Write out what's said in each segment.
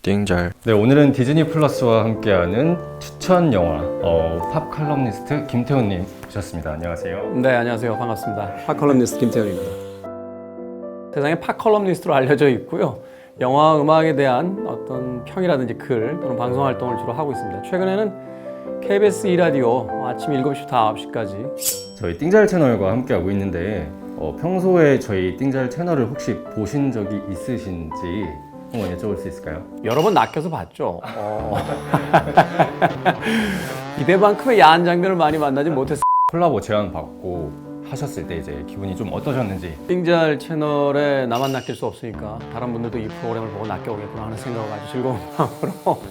띵잘. 네, 오늘은 디즈니 플러스와 함께하는 추천 영화 팝 칼럼니스트 김태훈님 모셨습니다. 안녕하세요. 네, 안녕하세요. 반갑습니다. 팝컬럼니스트 김태훈입니다. 세상에 팝컬럼니스트로 알려져 있고요. 영화 음악에 대한 어떤 평이라든지 글 또는 방송 활동을 주로 하고 있습니다. 최근에는 KBS 2라디오 아침 7시부터 9시까지 저희 띵잘 채널과 함께하고 있는데 평소에 저희 띵잘 채널을 혹시 보신 적이 있으신지 한번 여쭤볼 수 있을까요? 여러 번 낚여서 봤죠. 이대만큼의 야한 장면을 많이 만나지 못했어요. 콜라보 제안 받고 하셨을 때 이제 기분이 좀 어떠셨는지. 띵잘 채널에 나만 낚일 수 없으니까 다른 분들도 이 프로그램을 보고 낚여오겠구나 하는 생각을 아주 즐거운 마음으로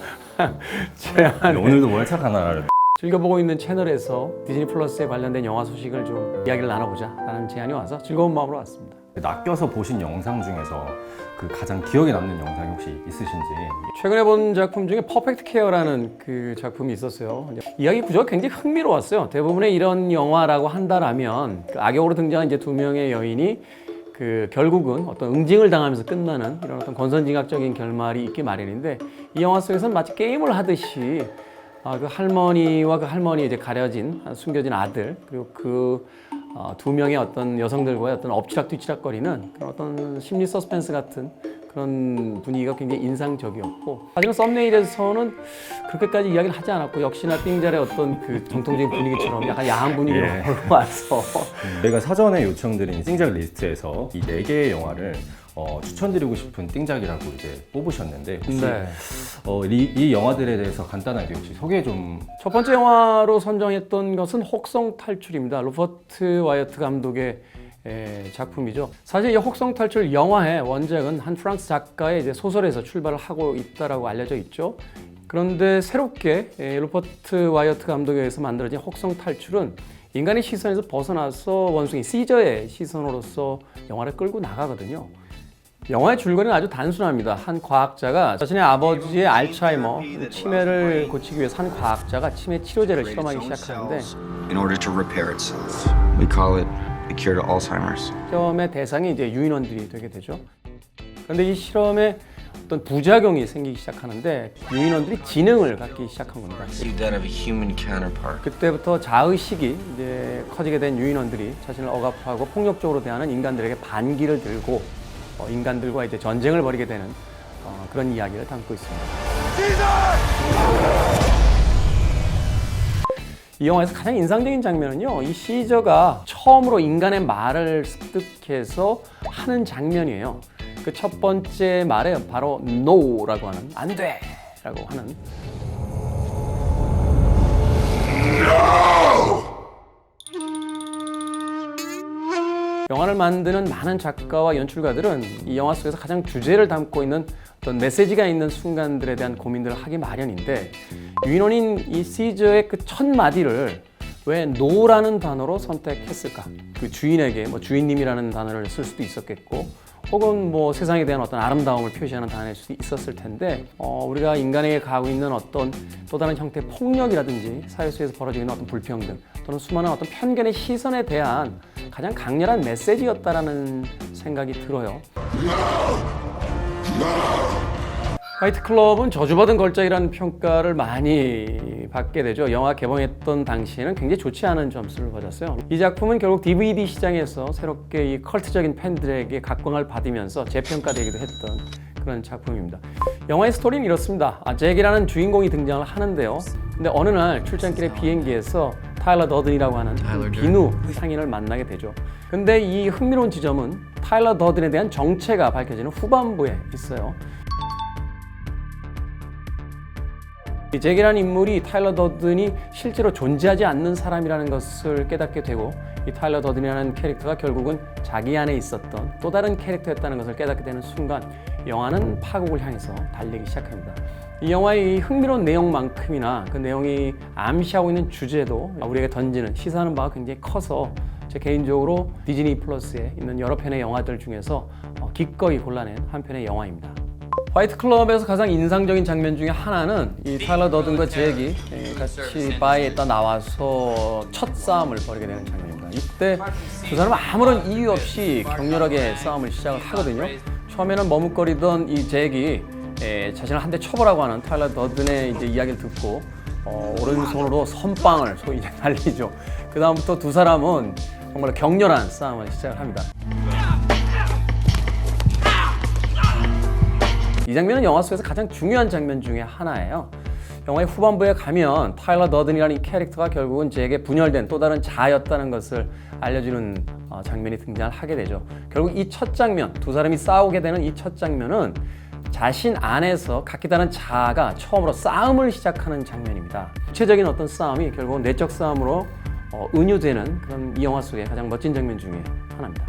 제안. 오늘도 월척 하나를 즐겨보고 있는 채널에서 디즈니 플러스에 관련된 영화 소식을 좀 이야기를 나눠보자 라는 제안이 와서 즐거운 마음으로 왔습니다. 낚여서 보신 영상 중에서 그 가장 기억에 남는 영상이 혹시 있으신지. 최근에 본 작품 중에 퍼펙트 케어라는 그 작품이 있었어요. 이야기 구조가 굉장히 흥미로웠어요. 대부분의 이런 영화라고 한다라면 그 악역으로 등장한 이제 두 명의 여인이 그 결국은 어떤 응징을 당하면서 끝나는 이런 어떤 권선징악적인 결말이 있기 마련인데, 이 영화 속에서는 마치 게임을 하듯이 그 할머니와 그 할머니 이제 가려진 숨겨진 아들, 그리고 그 두 명의 어떤 여성들과의 어떤 엎치락뒤치락거리는 그런 어떤 심리 서스펜스 같은 그런 분위기가 굉장히 인상적이었고, 사실은 썸네일에서는 그렇게까지 이야기를 하지 않았고, 역시나 띵잘의 어떤 그 정통적인 분위기처럼 약간 야한 분위기로 올라와서 내가 사전에 요청드린 띵작 리스트에서 이 4개의 영화를 추천드리고 싶은 띵작이라고 이제 뽑으셨는데 혹시 이 영화들에 대해서 간단하게 혹시 소개 좀. 첫 번째 영화로 선정했던 것은 혹성 탈출입니다. 로버트 와이어트 감독의 작품이죠. 사실 이 혹성 탈출 영화의 원작은 한 프랑스 작가의 이제 소설에서 출발을 하고 있다라고 알려져 있죠. 그런데 새롭게 로버트 와이어트 감독에 의해서 만들어진 혹성 탈출은 인간의 시선에서 벗어나서 원숭이 시저의 시선으로서 영화를 끌고 나가거든요. 영화의 줄거리는 아주 단순합니다. 한 과학자가 자신의 아버지의 알츠하이머 치매를 고치기 위해서 한 과학자가 치매 치료제를 실험하기 시작하는데, In order to repair itself. We call it the cure to Alzheimer's. 실험의 대상이 이제 유인원들이 되게 되죠. 그런데 이 실험에 어떤 부작용이 생기기 시작하는데 유인원들이 지능을 갖기 시작한 겁니다. See that of a human counterpart. 그때부터 자의식이 이제 커지게 된 유인원들이 자신을 억압하고 폭력적으로 대하는 인간들에게 반기를 들고 인간들과 이제 전쟁을 벌이게 되는 그런 이야기를 담고 있습니다. 이 영화에서 가장 인상적인 장면은요, 이 시저가 처음으로 인간의 말을 습득해서 하는 장면이에요. 그 첫 번째 말에 바로 NO라고 하는, 안 돼! 라고 하는. 영화를 만드는 많은 작가와 연출가들은 이 영화 속에서 가장 주제를 담고 있는 어떤 메시지가 있는 순간들에 대한 고민들을 하기 마련인데, 유인원인 이 시저의 그 첫 마디를 왜 노라는 단어로 선택했을까? 그 주인에게 주인님이라는 단어를 쓸 수도 있었겠고, 혹은 세상에 대한 어떤 아름다움을 표시하는 단어일 수도 있었을 텐데, 우리가 인간에게 가하고 있는 어떤 또 다른 형태의 폭력이라든지 사회 속에서 벌어지고 있는 어떤 불평등 또는 수많은 어떤 편견의 시선에 대한 가장 강렬한 메시지였다라는 생각이 들어요. 파이트클럽은 저주받은 걸작이라는 평가를 많이 받게 되죠. 영화 개봉했던 당시에는 굉장히 좋지 않은 점수를 받았어요. 이 작품은 결국 DVD 시장에서 새롭게 이 컬트적인 팬들에게 각광을 받으면서 재평가되기도 했던 그런 작품입니다. 영화의 스토리는 이렇습니다. 잭이라는 주인공이 등장을 하는데요. 근데 어느 날 출장길의 비행기에서 타일러 더든이라고 하는 비누 상인을 만나게 되죠. 근데 이 흥미로운 지점은 타일러 더든에 대한 정체가 밝혀지는 후반부에 있어요. 이 잭이라는 인물이 타일러 더든이 실제로 존재하지 않는 사람이라는 것을 깨닫게 되고, 이 타일러 더든이라는 캐릭터가 결국은 자기 안에 있었던 또 다른 캐릭터였다는 것을 깨닫게 되는 순간 영화는 파국을 향해서 달리기 시작합니다. 이 영화의 이 흥미로운 내용만큼이나 그 내용이 암시하고 있는 주제도 우리에게 던지는 시사하는 바가 굉장히 커서 제 개인적으로 디즈니 플러스에 있는 여러 편의 영화들 중에서 기꺼이 골라낸 한 편의 영화입니다. 화이트 클럽에서 가장 인상적인 장면 중에 하나는 이 타일러 더든과 잭이 같이 바에 딱 나와서 첫 싸움을 벌이게 되는 장면입니다. 이때 두 사람은 아무런 이유 없이 격렬하게 싸움을 시작을 하거든요. 처음에는 머뭇거리던 이 잭이 자신을 한 대 쳐보라고 하는 타일러 더든의 이제 이야기를 듣고 오른손으로 선빵을 소위 이제 날리죠. 그 다음부터 두 사람은 정말 격렬한 싸움을 시작을 합니다. 이 장면은 영화 속에서 가장 중요한 장면 중에 하나예요. 영화의 후반부에 가면 타일러 더든이라는 이 캐릭터가 결국은 제게 분열된 또 다른 자아였다는 것을 알려주는 장면이 등장을 하게 되죠. 결국 이 첫 장면, 두 사람이 싸우게 되는 이 첫 장면은 자신 안에서 각기 다른 자아가 처음으로 싸움을 시작하는 장면입니다. 구체적인 어떤 싸움이 결국은 내적 싸움으로 은유되는 그런 이 영화 속의 가장 멋진 장면 중에 하나입니다.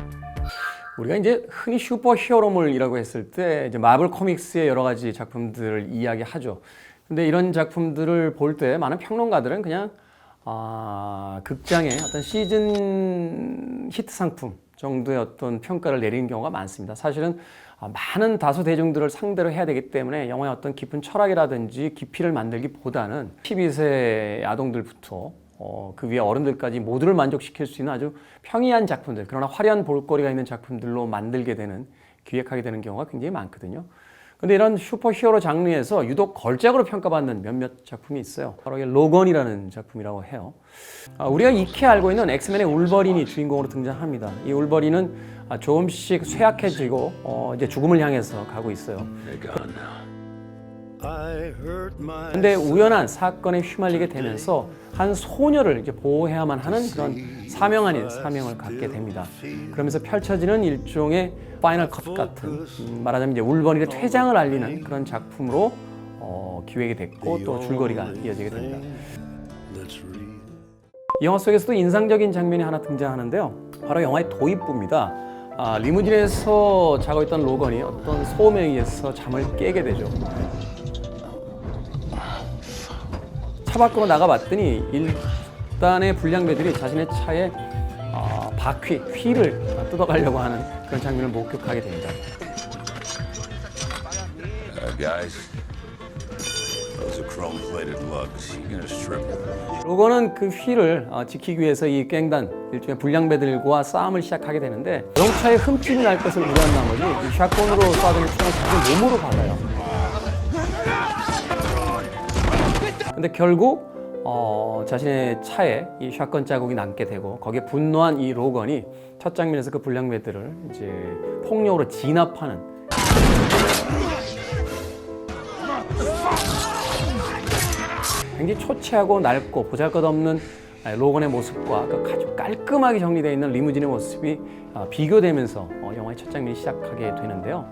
우리가 이제 흔히 슈퍼 히어로물이라고 했을 때 이제 마블 코믹스의 여러 가지 작품들을 이야기하죠. 근데 이런 작품들을 볼 때 많은 평론가들은 그냥 극장의 어떤 시즌 히트 상품 정도의 어떤 평가를 내리는 경우가 많습니다. 사실은 많은 다수 대중들을 상대로 해야 되기 때문에 영화의 어떤 깊은 철학이라든지 깊이를 만들기보다는 12세 아동들부터 그 위에 어른들까지 모두를 만족시킬 수 있는 아주 평이한 작품들, 그러나 화려한 볼거리가 있는 작품들로 만들게 되는, 기획하게 되는 경우가 굉장히 많거든요. 근데 이런 슈퍼히어로 장르에서 유독 걸작으로 평가받는 몇몇 작품이 있어요. 바로 이게 로건이라는 작품이라고 해요. 우리가 익히 알고 있는 엑스맨의 울버린이 주인공으로 등장합니다. 이 울버린은 조금씩 쇠약해지고 이제 죽음을 향해서 가고 있어요. 근데 우연한 사건에 휘말리게 되면서 한 소녀를 이제 보호해야만 하는 그런 사명 아닌 사명을 갖게 됩니다. 그러면서 펼쳐지는 일종의 파이널 컷 같은, 말하자면 이제 울버린의 퇴장을 알리는 그런 작품으로 기획이 됐고 또 줄거리가 이어지게 됩니다. 이 영화 속에서도 인상적인 장면이 하나 등장하는데요. 바로 영화의 도입부입니다. 리무진에서 자고 있던 로건이 어떤 소음에 의해서 잠을 깨게 되죠. 차 밖으로 나가봤더니 일단의 불량배들이 자신의 차에 바퀴, 휠을 뜯어가려고 하는 그런 장면을 목격하게 됩니다. Guys, those are chrome-plated lugs. You gonna strip them? 로건은 그 휠을 지키기 위해서 이 갱단, 일종의 불량배들과 싸움을 시작하게 되는데 자동차에 흠집이 날 것을 우려한 나머지 이 샷건으로 쏴드는 총을 자기 몸으로 받아요. 근데 결국 자신의 차에 이 샷건 자국이 남게 되고 거기에 분노한 이 로건이 첫 장면에서 그 불량배들을 이제 폭력으로 진압하는 굉장히 초췌하고 낡고 보잘것없는 로건의 모습과 그 아주 깔끔하게 정리되어 있는 리무진의 모습이 비교되면서 영화의 첫 장면이 시작하게 되는데요.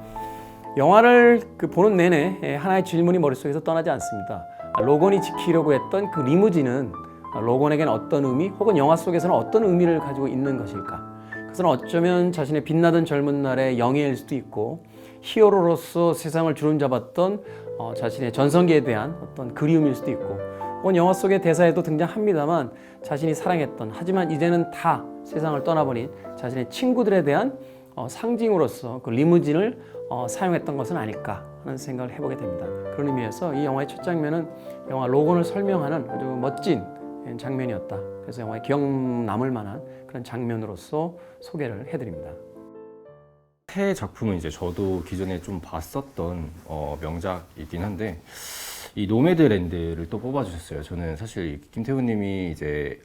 영화를 보는 내내 하나의 질문이 머릿속에서 떠나지 않습니다. 로건이 지키려고 했던 그 리무진은 로건에게는 어떤 의미 혹은 영화 속에서는 어떤 의미를 가지고 있는 것일까? 그것은 어쩌면 자신의 빛나던 젊은 날의 영예일 수도 있고 히어로로서 세상을 주름잡았던 자신의 전성기에 대한 어떤 그리움일 수도 있고 혹은 영화 속의 대사에도 등장합니다만 자신이 사랑했던 하지만 이제는 다 세상을 떠나버린 자신의 친구들에 대한 상징으로서 그 리무진을 사용했던 것은 아닐까 하는 생각을 해보게 됩니다. 그런 의미에서 이 영화의 첫 장면은 영화 로건을 설명하는 아주 멋진 장면이었다. 그래서 영화에 기억 남을 만한 그런 장면으로서 소개를 해드립니다. 새 작품은 이제 저도 기존에 좀 봤었던 명작이긴 한데 이 노매드랜드를 또 뽑아주셨어요. 저는 사실 김태훈님이 이제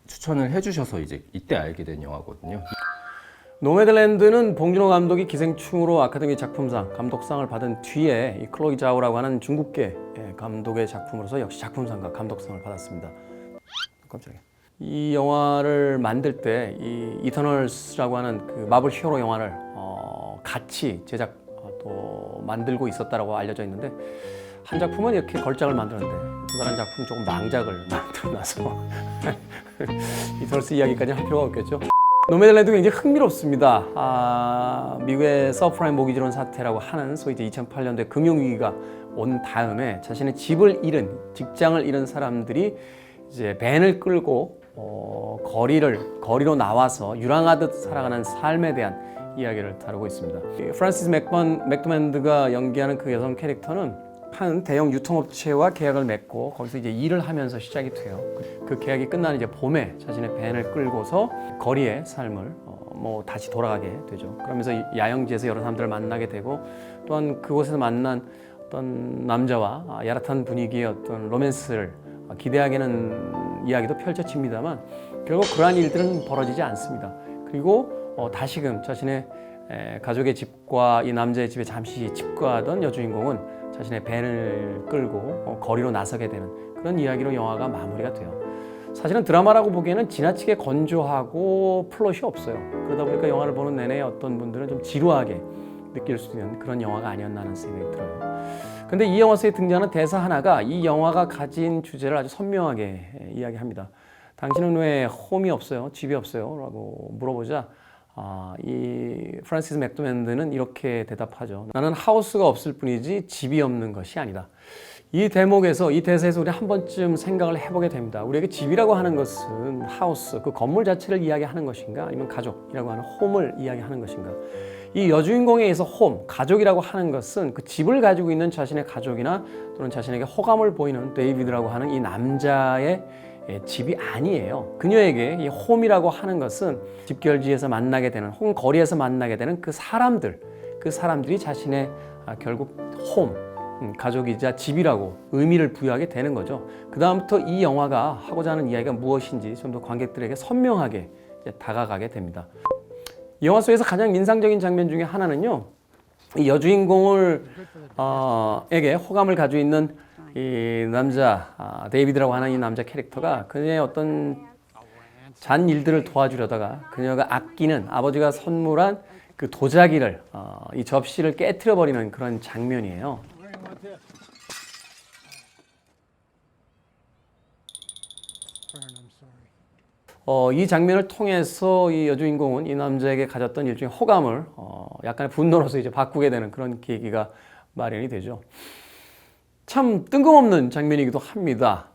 추천을 해주셔서 이제 이때 알게 된 영화거든요. 노매드랜드는 봉준호 감독이 기생충으로 아카데미 작품상, 감독상을 받은 뒤에 이 클로이 자오라고 하는 중국계 감독의 작품으로서 역시 작품상과 감독상을 받았습니다. 깜짝이야. 이 영화를 만들 때 이 이터널스라고 하는 그 마블 히어로 영화를 같이 제작 또 만들고 있었다라고 알려져 있는데 한 작품은 이렇게 걸작을 만드는데 또 다른 작품은 조금 망작을 만들어놔서 이터널스 이야기까지는 할 필요가 없겠죠. 노매드랜드가 굉장히 흥미롭습니다. 미국의 서프라임 모기지론 사태라고 하는 소위 이제 2008년도에 금융위기가 온 다음에 자신의 집을 잃은, 직장을 잃은 사람들이 이제 밴을 끌고 거리로 나와서 유랑하듯 살아가는 삶에 대한 이야기를 다루고 있습니다. 프란시스 맥도맨드가 연기하는 그 여성 캐릭터는 한 대형 유통업체와 계약을 맺고 거기서 이제 일을 하면서 시작이 돼요. 그 계약이 끝나는 이제 봄에 자신의 밴을 끌고서 거리의 삶을 다시 돌아가게 되죠. 그러면서 야영지에서 여러 사람들을 만나게 되고 또한 그곳에서 만난 어떤 남자와 야릇한 분위기의 어떤 로맨스를 기대하게 하는 이야기도 펼쳐집니다만 결국 그러한 일들은 벌어지지 않습니다. 그리고 다시금 자신의 가족의 집과 이 남자의 집에 잠시 집거하던 여주인공은 자신의 밴을 끌고 거리로 나서게 되는 그런 이야기로 영화가 마무리가 돼요. 사실은 드라마라고 보기에는 지나치게 건조하고 플롯이 없어요. 그러다 보니까 영화를 보는 내내 어떤 분들은 좀 지루하게 느낄 수 있는 그런 영화가 아니었나 하는 생각이 들어요. 근데 이 영화 속에 등장하는 대사 하나가 이 영화가 가진 주제를 아주 선명하게 이야기합니다. 당신은 왜 홈이 없어요? 집이 없어요? 라고 물어보자 이 프란시스 맥도날드는 이렇게 대답하죠. 나는 하우스가 없을 뿐이지 집이 없는 것이 아니다. 이 대목에서 이 대사에서 우리 한 번쯤 생각을 해보게 됩니다. 우리에게 집이라고 하는 것은 하우스, 그 건물 자체를 이야기하는 것인가 아니면 가족이라고 하는 홈을 이야기하는 것인가. 이 여주인공에 의해서 홈, 가족이라고 하는 것은 그 집을 가지고 있는 자신의 가족이나 또는 자신에게 호감을 보이는 데이비드라고 하는 이 남자의 집이 아니에요. 그녀에게 이 홈이라고 하는 것은 집결지에서 만나게 되는 혹은 거리에서 만나게 되는 그 사람들이 자신의 결국 홈, 가족이자 집이라고 의미를 부여하게 되는 거죠. 그 다음부터 이 영화가 하고자 하는 이야기가 무엇인지 좀 더 관객들에게 선명하게 다가가게 됩니다. 이 영화 속에서 가장 인상적인 장면 중에 하나는요, 이 여주인공을 에게 호감을 가지고 있는 이 남자 데이비드라고 하는 이 남자 캐릭터가 그녀의 어떤 잔 일들을 도와주려다가 그녀가 아끼는 아버지가 선물한 그 도자기를 이 접시를 깨트려 버리는 그런 장면이에요. 이 장면을 통해서 이 여주인공은 이 남자에게 가졌던 일종의 호감을 약간의 분노로서 이제 바꾸게 되는 그런 계기가 마련이 되죠. 참 뜬금없는 장면이기도 합니다.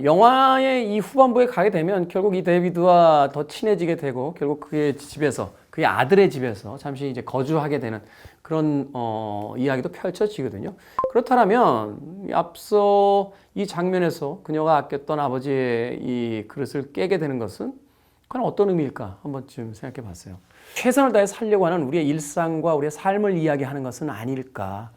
영화의 이 후반부에 가게 되면 결국 이 데이비드와 더 친해지게 되고 결국 그의 집에서 그의 아들의 집에서 잠시 이제 거주하게 되는 그런 이야기도 펼쳐지거든요. 그렇다면 앞서 이 장면에서 그녀가 아꼈던 아버지의 이 그릇을 깨게 되는 것은 그건 어떤 의미일까 한 번쯤 생각해 봤어요. 최선을 다해 살려고 하는 우리의 일상과 우리의 삶을 이야기하는 것은 아닐까.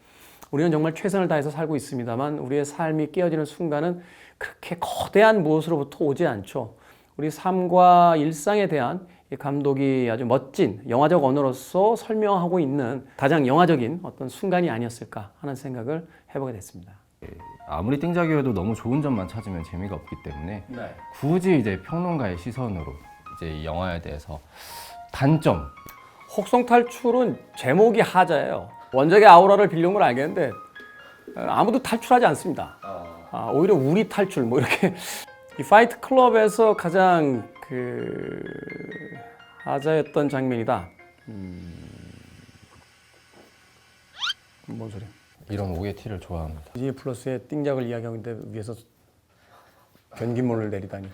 우리는 정말 최선을 다해서 살고 있습니다만 우리의 삶이 깨어지는 순간은 그렇게 거대한 무엇으로부터 오지 않죠. 우리 삶과 일상에 대한 이 감독이 아주 멋진 영화적 언어로서 설명하고 있는 가장 영화적인 어떤 순간이 아니었을까 하는 생각을 해보게 됐습니다. 아무리 띵작이어도 너무 좋은 점만 찾으면 재미가 없기 때문에 굳이 이제 평론가의 시선으로 이제 이 영화에 대해서 단점. 혹성 탈출은 제목이 하자예요. 원작의 아우라를 빌려온 걸 알겠는데 아무도 탈출하지 않습니다. 오히려 우리 탈출 뭐 이렇게 이 파이트 클럽에서 가장 그 하자였던 장면이다. 뭔 소리야? 이런 오게티를 좋아합니다. 디즈니 플러스의 띵작을 이야기하고 있는데 위에서 변기물을 내리다니.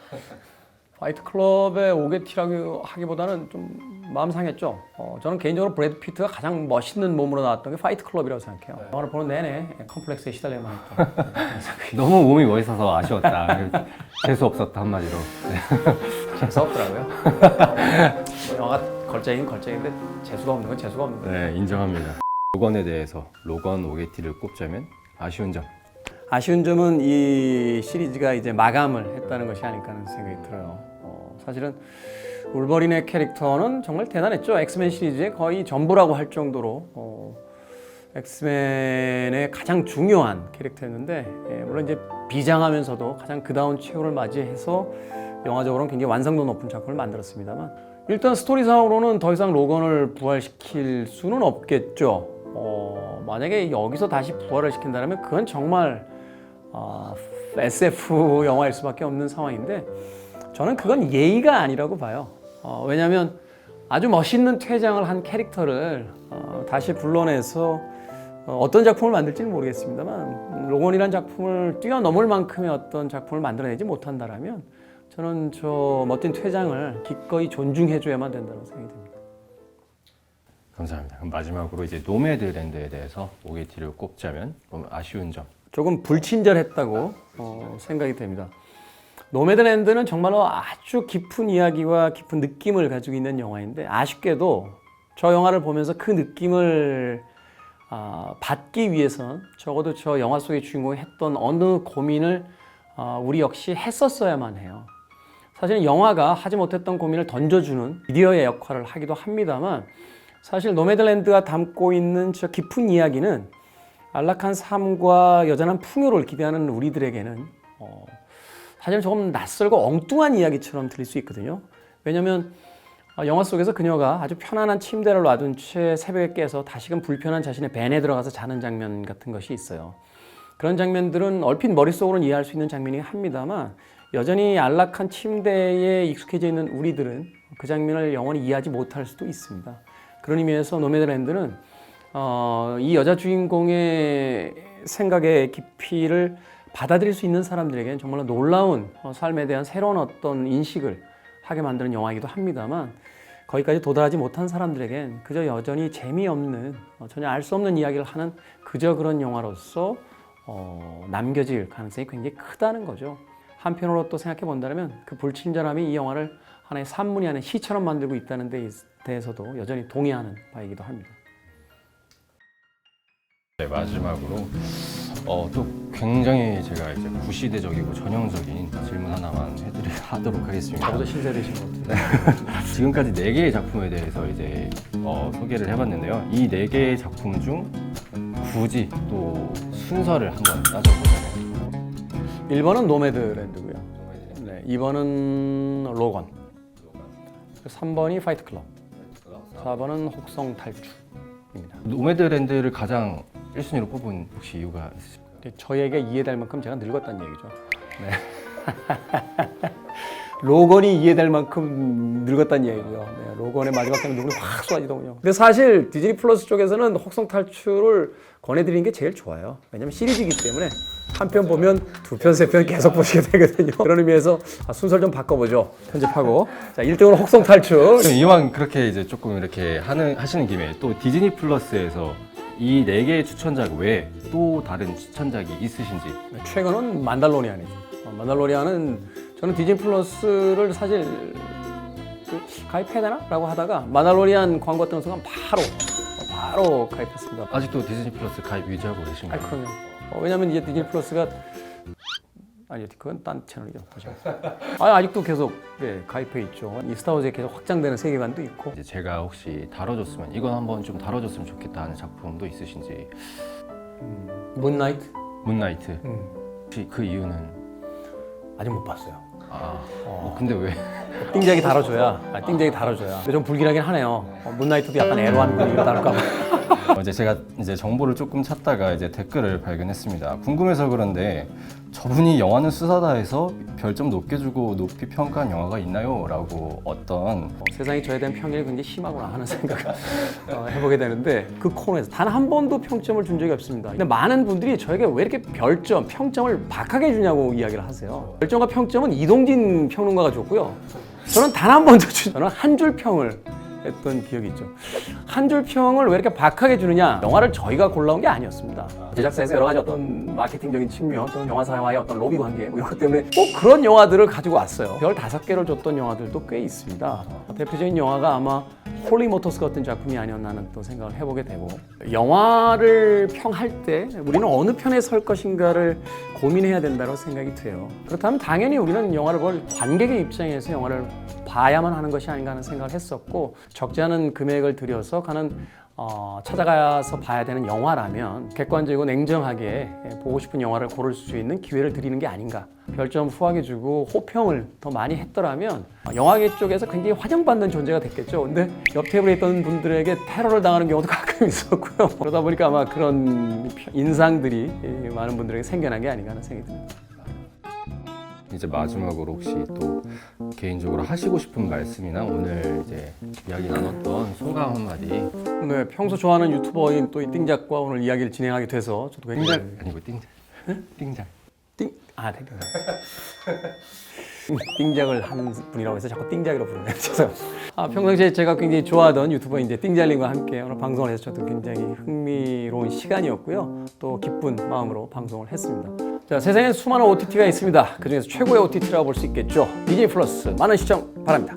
파이트 클럽의 오게티라고 하기보다는 좀 마음 상했죠. 저는 개인적으로 브래드 피트가 가장 멋있는 몸으로 나왔던 게 파이트 클럽이라고 생각해요. 영화를 보는 내내 컴플렉스에 시달려만 했죠. 너무 몸이 멋있어서 아쉬웠다. 재수 없었다 한마디로. 재수 없더라고요. 영화가 걸작이긴 걸작인데 재수가 없는 건 재수가 없는 거예요. 네, 인정합니다. 로건에 대해서 로건 오게티를 꼽자면 아쉬운 점. 아쉬운 점은 이 시리즈가 이제 마감을 했다는 것이 아닐까 하는 생각이 들어요. 사실은 울버린의 캐릭터는 정말 대단했죠. 엑스맨 시리즈의 거의 전부라고 할 정도로 엑스맨의 가장 중요한 캐릭터였는데 물론 이제 비장하면서도 가장 그다운 최후를 맞이해서 영화적으로는 굉장히 완성도 높은 작품을 만들었습니다만 일단 스토리상으로는 더 이상 로건을 부활시킬 수는 없겠죠. 만약에 여기서 다시 부활을 시킨다면 그건 정말 SF 영화일 수밖에 없는 상황인데 저는 그건 예의가 아니라고 봐요. 왜냐하면 아주 멋있는 퇴장을 한 캐릭터를 다시 불러내서 어떤 작품을 만들지는 모르겠습니다만 로건이라는 작품을 뛰어넘을 만큼의 어떤 작품을 만들어내지 못한다라면 저는 저 멋진 퇴장을 기꺼이 존중해줘야만 된다고 생각이 듭니다. 감사합니다. 그럼 마지막으로 이제 노매드랜드에 대해서 오게티를 꼽자면 아쉬운 점. 조금 불친절했다고 생각이 됩니다. 노매드랜드는 정말로 아주 깊은 이야기와 깊은 느낌을 가지고 있는 영화인데 아쉽게도 저 영화를 보면서 그 느낌을 받기 위해선 적어도 저 영화 속의 주인공이 했던 어느 고민을 우리 역시 했었어야만 해요. 사실 영화가 하지 못했던 고민을 던져주는 미디어의 역할을 하기도 합니다만 사실 노매드랜드가 담고 있는 저 깊은 이야기는 안락한 삶과 여전한 풍요를 기대하는 우리들에게는 사실 조금 낯설고 엉뚱한 이야기처럼 들릴 수 있거든요. 왜냐하면 영화 속에서 그녀가 아주 편안한 침대를 놔둔 채 새벽에 깨서 다시금 불편한 자신의 벤에 들어가서 자는 장면 같은 것이 있어요. 그런 장면들은 얼핏 머릿속으로는 이해할 수 있는 장면이긴 합니다만 여전히 안락한 침대에 익숙해져 있는 우리들은 그 장면을 영원히 이해하지 못할 수도 있습니다. 그런 의미에서 노매드랜드는 이 여자 주인공의 생각의 깊이를 받아들일 수 있는 사람들에게는 정말로 놀라운 삶에 대한 새로운 어떤 인식을 하게 만드는 영화이기도 합니다만 거기까지 도달하지 못한 사람들에겐 그저 여전히 재미없는 전혀 알 수 없는 이야기를 하는 그저 그런 영화로서 남겨질 가능성이 굉장히 크다는 거죠. 한편으로 또 생각해 본다면 그 불친절함이 이 영화를 하나의 산문이 아닌 시처럼 만들고 있다는 데 대해서도 여전히 동의하는 바이기도 합니다. 네, 마지막으로 또 굉장히 제가 이제 구시대적이고 전형적인 질문 하나만 하도록 하겠습니다. 저보다 신세대신 것 같아요. 지금까지 4개의 작품에 대해서 이제 소개를 해봤는데요. 이 4개의 작품 중 굳이 또 순서를 한번 따져보자면 1번은 노매드랜드고요. 네, 2번은 로건. 3번이 파이트 클럽. 4번은 혹성 탈출입니다. 노매드랜드를 가장 1순위로 뽑은 혹시 이유가 있으십니까? 저에게 이해될 만큼 제가 늙었다는 얘기죠. 네. 로건이 이해될 만큼 늙었다는 얘기고요. 네, 로건의 마지막 장면 눈물이 확 쏟아지더군요. 근데 사실 디즈니 플러스 쪽에서는 혹성 탈출을 권해드리는 게 제일 좋아요. 왜냐면 시리즈이기 때문에 한 편 보면 2편, 3편 계속 보시게 되거든요. 그런 의미에서 순서를 좀 바꿔보죠. 편집하고. 자, 1등은 혹성 탈출. 이왕 그렇게 이제 조금 이렇게 하시는 김에 또 디즈니 플러스에서 이 4개의 추천작 외에 또 다른 추천작이 있으신지. 최근은 만달로리안이죠. 만달로리안은 저는 디즈니 플러스를 사실 가입해야 되나? 라고 하다가 만달로리안 광고 뜨는 순간 바로 가입했습니다. 아직도 디즈니 플러스 가입 유지하고 계신가요? 그럼요. 왜냐면 이제 디즈니 플러스가 아니 그건 딴 채널이죠. 아직도 계속 가입해 있죠. 이 스타워즈에 계속 확장되는 세계관도 있고. 이제 제가 혹시 다뤄줬으면 이건 한번 좀 다뤄줬으면 좋겠다 하는 작품도 있으신지. 문나이트? 문나이트. 혹시 그 이유는? 아직 못 봤어요. 근데 왜? 띵작이 다뤄줘야. 근데 좀 불길하긴 하네요. 문나이트도 약간 애로한 분위기가 나올까 봐. 이제 제가 이제 정보를 조금 찾다가 이제 댓글을 발견했습니다. 궁금해서 그런데 저분이 영화는 수사다에서 별점 높게 주고 높이 평가한 영화가 있나요? 라고 어떤 세상이 저에 대한 평이 굉장히 심하구나 하는 생각을 해보게 되는데 그 코너에서 단 한 번도 평점을 준 적이 없습니다. 근데 많은 분들이 저에게 왜 이렇게 평점을 박하게 주냐고 이야기를 하세요. 별점과 평점은 이동진 평론가가 줬고요. 저는 단 한 번도 저는 한 줄 평을 했던 기억이 있죠. 한 줄 평을 왜 이렇게 박하게 주느냐? 영화를 저희가 골라온 게 아니었습니다. 제작사에서 여러 가지 어떤 마케팅적인 측면, 또는 영화사와의 어떤 로비 관계, 이런 것 때문에 꼭 그런 영화들을 가지고 왔어요. 별 5개를 줬던 영화들도 꽤 있습니다. 대표적인 영화가 아마 홀리 모터스 같은 작품이 아니었나 하는 또 생각을 해보게 되고, 영화를 평할 때 우리는 어느 편에 설 것인가를 고민해야 된다고 생각이 돼요. 그렇다면 당연히 우리는 영화를 볼 관객의 입장에서 영화를 봐야만 하는 것이 아닌가 하는 생각을 했었고, 적지 않은 금액을 들여서 가는 찾아가서 봐야 되는 영화라면 객관적이고 냉정하게 보고 싶은 영화를 고를 수 있는 기회를 드리는 게 아닌가. 별점 후하게 주고 호평을 더 많이 했더라면 영화계 쪽에서 굉장히 환영받는 존재가 됐겠죠. 근데 옆 테이블에 있던 분들에게 테러를 당하는 경우도 가끔 있었고요. 그러다 보니까 아마 그런 인상들이 많은 분들에게 생겨난 게 아닌가 하는 생각이 듭니다. 이제 마지막으로 혹시 또 개인적으로 하시고 싶은 말씀이나 오늘 이제 이야기 나눴던 소감 한마디. 네, 평소 좋아하는 유튜버인 또 이 띵작과 오늘 이야기를 진행하게 돼서 저도 굉장히 아니고 띵작. 띵작. 띵작을 한 분이라고 해서 자꾸 띵작이라고 부르네요. 죄송합니다. 평상시에 제가 굉장히 좋아하던 유튜버인 이제 띵잘님과 함께 오늘 방송을 해서 저도 굉장히 흥미로운 시간이었고요. 또 기쁜 마음으로 방송을 했습니다. 자, 세상에 수많은 OTT가 있습니다. 그중에서 최고의 OTT라고 볼 수 있겠죠. 디즈니 플러스 많은 시청 바랍니다.